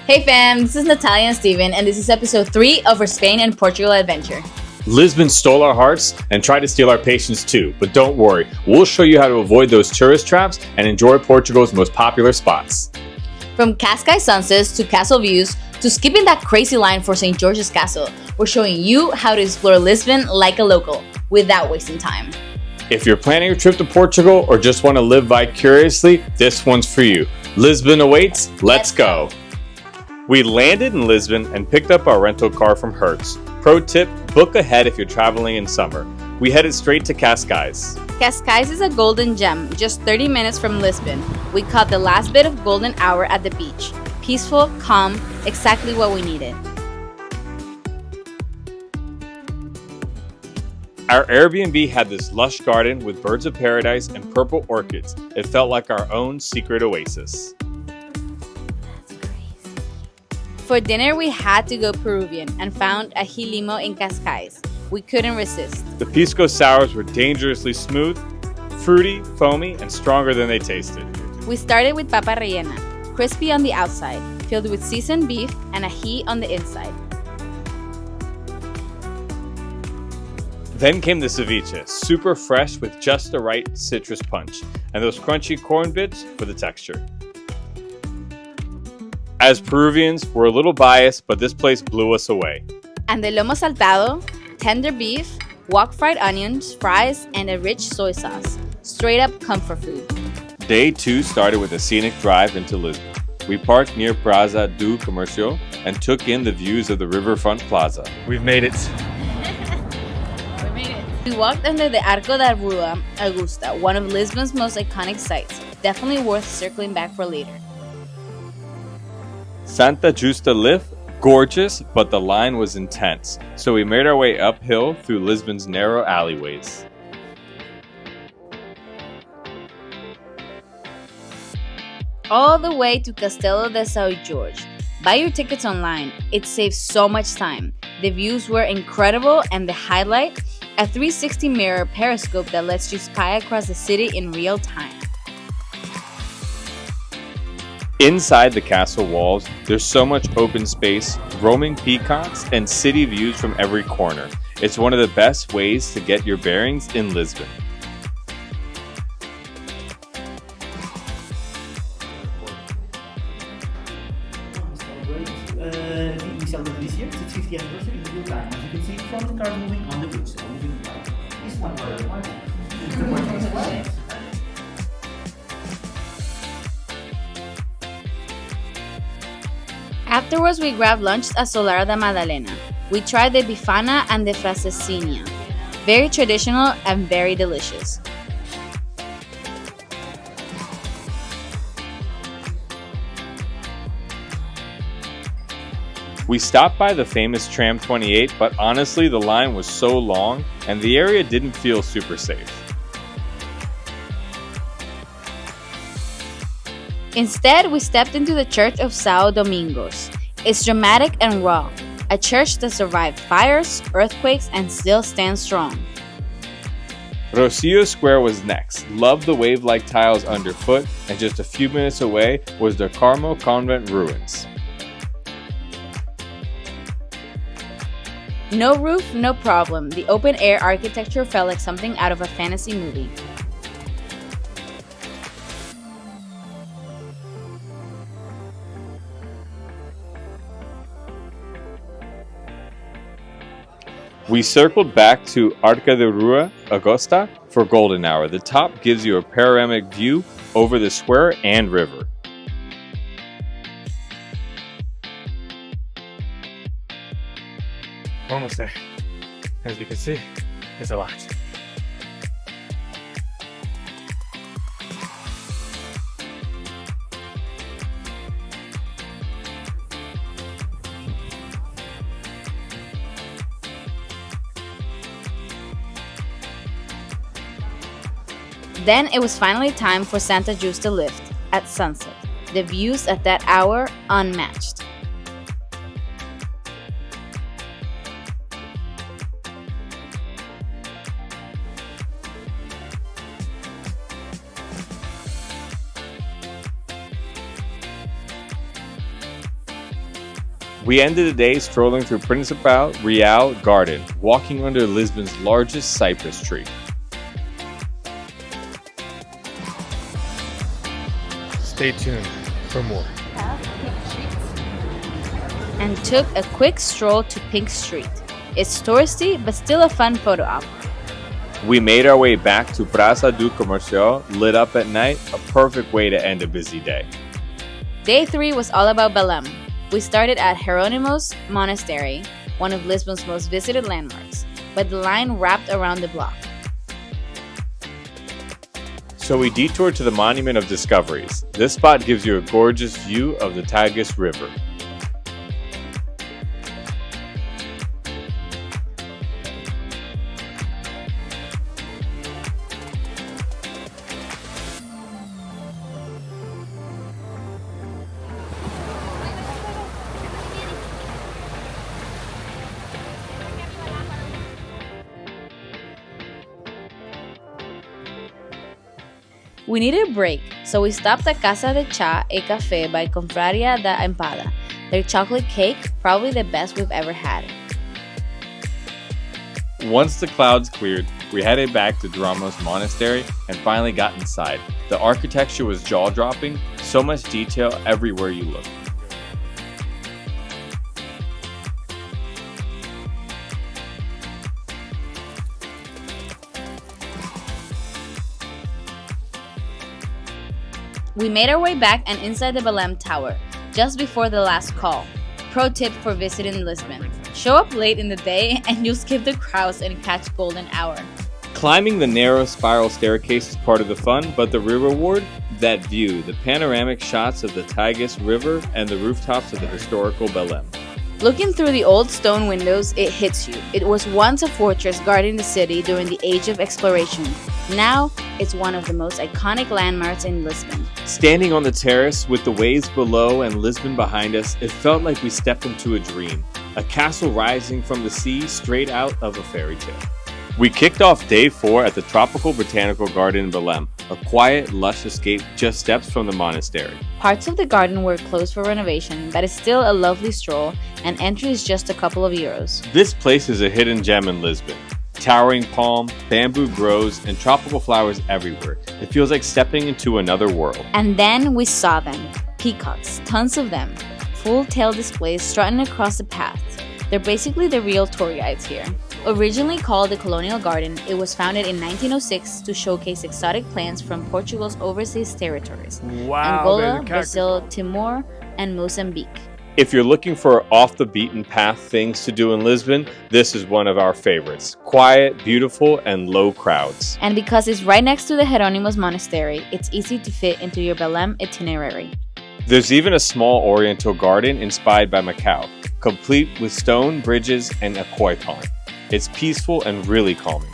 Hey fam, this is Natalia and Steven, and this is episode 3 of our Spain and Portugal adventure. Lisbon stole our hearts and tried to steal our patience too, but don't worry, we'll show you how to avoid those tourist traps and enjoy Portugal's most popular spots. From Cascais sunsets to castle views to skipping that crazy line for St. Jorge's Castle, we're showing you how to explore Lisbon like a local without wasting time. If you're planning a trip to Portugal or just want to live vicariously, this one's for you. Lisbon awaits, let's go! We landed in Lisbon and picked up our rental car from Hertz. Pro tip, book ahead if you're traveling in summer. We headed straight to Cascais. Cascais is a golden gem, just 30 minutes from Lisbon. We caught the last bit of golden hour at the beach. Peaceful, calm, exactly what we needed. Our Airbnb had this lush garden with birds of paradise and purple orchids. It felt like our own secret oasis. For dinner, we had to go Peruvian and found a hilimo in Cascais. We couldn't resist. The pisco sours were dangerously smooth, fruity, foamy, and stronger than they tasted. We started with papa rellena, crispy on the outside, filled with seasoned beef and ají on the inside. Then came the ceviche, super fresh with just the right citrus punch, and those crunchy corn bits for the texture. As Peruvians, we're a little biased, but this place blew us away. And the lomo saltado, tender beef, wok fried onions, fries, and a rich soy sauce. Straight up comfort food. Day 2 started with a scenic drive into Lisbon. We parked near Praça do Comércio and took in the views of the riverfront plaza. We've made it. We walked under the Arco da Rua Augusta, one of Lisbon's most iconic sites. Definitely worth circling back for later. Santa Justa lift, gorgeous, but the line was intense, so we made our way uphill through Lisbon's narrow alleyways. All the way to Castelo de São Jorge. Buy your tickets online. It saves so much time. The views were incredible, and the highlight, a 360 mirror periscope that lets you spy across the city in real time. Inside the castle walls, there's so much open space, roaming peacocks, and city views from every corner. It's one of the best ways to get your bearings in Lisbon. We celebrate this year, it's 50th anniversary in real time. As you can see from the car moving on the bridge. So moving right. This one Afterwards, we grabbed lunch at Solar da Madalena. We tried the bifana and the francesinha. Very traditional and very delicious. We stopped by the famous Tram 28, but honestly the line was so long and the area didn't feel super safe. Instead, we stepped into the Church of São Domingos. It's dramatic and raw, a church that survived fires, earthquakes, and still stands strong. Rocio Square was next. Loved the wave-like tiles underfoot, and just a few minutes away was the Carmel Convent ruins. No roof, no problem. The open-air architecture felt like something out of a fantasy movie. We circled back to Arca de Rua Augusta for golden hour. The top gives you a panoramic view over the square and river. We're almost there. As you can see, it's a lot. Then it was finally time for Santa Justa lift at sunset. The views at that hour unmatched. We ended the day strolling through Principal Real Garden, walking under Lisbon's largest cypress tree. Stay tuned for more. And took a quick stroll to Pink Street. It's touristy, but still a fun photo op. We made our way back to Praça do Comércio, lit up at night, a perfect way to end a busy day. Day 3 was all about Belém. We started at Jerónimos Monastery, one of Lisbon's most visited landmarks, but the line wrapped around the block. So we detoured to the Monument of Discoveries. This spot gives you a gorgeous view of the Tagus River. We needed a break, so we stopped at Casa de Cha e Café by Confraria da Empada. Their chocolate cake, probably the best we've ever had. Once the clouds cleared, we headed back to Jerónimos Monastery and finally got inside. The architecture was jaw-dropping, so much detail everywhere you look. We made our way back and inside the Belém Tower, just before the last call. Pro tip for visiting Lisbon: show up late in the day and you'll skip the crowds and catch golden hour. Climbing the narrow spiral staircase is part of the fun, but the real reward? That view, the panoramic shots of the Tagus River and the rooftops of the historical Belém. Looking through the old stone windows, it hits you. It was once a fortress guarding the city during the age of exploration. Now, it's one of the most iconic landmarks in Lisbon. Standing on the terrace with the waves below and Lisbon behind us, it felt like we stepped into a dream. A castle rising from the sea straight out of a fairy tale. We kicked off day 4 at the Tropical Botanical Garden in Belém, a quiet, lush escape just steps from the monastery. Parts of the garden were closed for renovation, but it's still a lovely stroll, and entry is just a couple of euros. This place is a hidden gem in Lisbon. Towering palm, bamboo grows, and tropical flowers everywhere. It feels like stepping into another world. And then we saw them. Peacocks, tons of them. Full-tail displays strutting across the path. They're basically the real tour guides here. Originally called the Colonial Garden, it was founded in 1906 to showcase exotic plants from Portugal's overseas territories. Wow, Angola, Brazil, Timor, and Mozambique. If you're looking for off-the-beaten-path things to do in Lisbon, this is one of our favorites. Quiet, beautiful, and low crowds. And because it's right next to the Jerónimos Monastery, it's easy to fit into your Belém itinerary. There's even a small oriental garden inspired by Macau, complete with stone bridges and a koi pond. It's peaceful and really calming.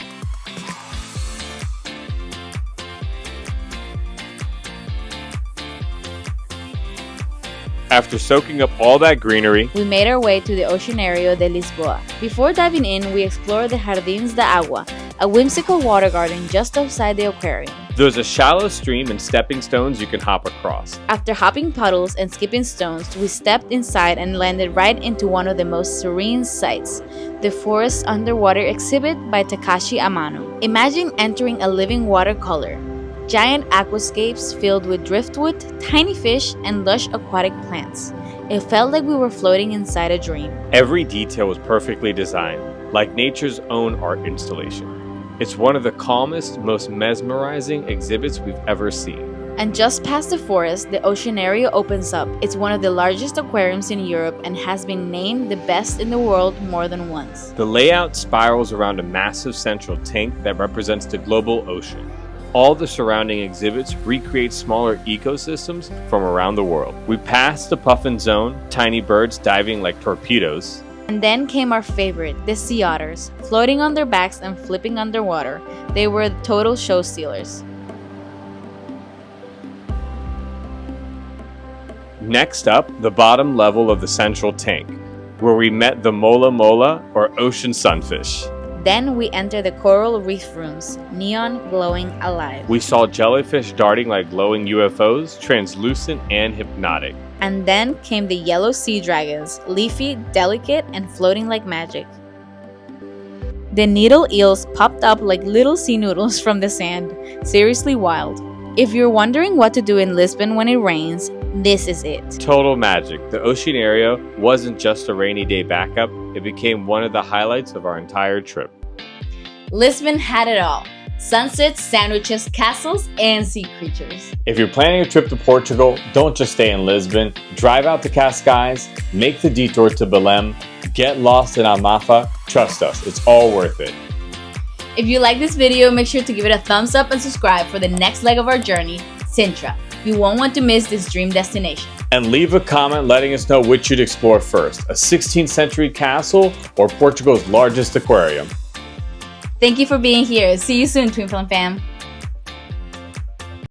After soaking up all that greenery, we made our way to the Oceanário de Lisboa. Before diving in, we explored the Jardins da Água, a whimsical water garden just outside the aquarium. There's a shallow stream and stepping stones you can hop across. After hopping puddles and skipping stones, we stepped inside and landed right into one of the most serene sights, the Forest Underwater exhibit by Takashi Amano. Imagine entering a living watercolor. Giant aquascapes filled with driftwood, tiny fish, and lush aquatic plants. It felt like we were floating inside a dream. Every detail was perfectly designed, like nature's own art installation. It's one of the calmest, most mesmerizing exhibits we've ever seen. And just past the forest, the Oceanário opens up. It's one of the largest aquariums in Europe and has been named the best in the world more than once. The layout spirals around a massive central tank that represents the global ocean. All the surrounding exhibits recreate smaller ecosystems from around the world. We passed the puffin zone, tiny birds diving like torpedoes. And then came our favorite, the sea otters, floating on their backs and flipping underwater. They were the total show stealers. Next up, the bottom level of the central tank, where we met the mola mola, or ocean sunfish. Then we enter the coral reef rooms, neon glowing alive. We saw jellyfish darting like glowing UFOs, translucent and hypnotic. And then came the yellow sea dragons, leafy, delicate, and floating like magic. The needle eels popped up like little sea noodles from the sand, seriously wild. If you're wondering what to do in Lisbon when it rains, this is it. Total magic. The Oceanário wasn't just a rainy day backup, it became one of the highlights of our entire trip. Lisbon had it all. Sunsets, sandwiches, castles, and sea creatures. If you're planning a trip to Portugal, don't just stay in Lisbon. Drive out to Cascais, make the detour to Belém, get lost in Almafa. Trust us, it's all worth it. If you like this video, make sure to give it a thumbs up and subscribe for the next leg of our journey, Sintra. You won't want to miss this dream destination. And leave a comment letting us know which you'd explore first, a 16th century castle or Portugal's largest aquarium. Thank you for being here. See you soon, Twin Film Fam.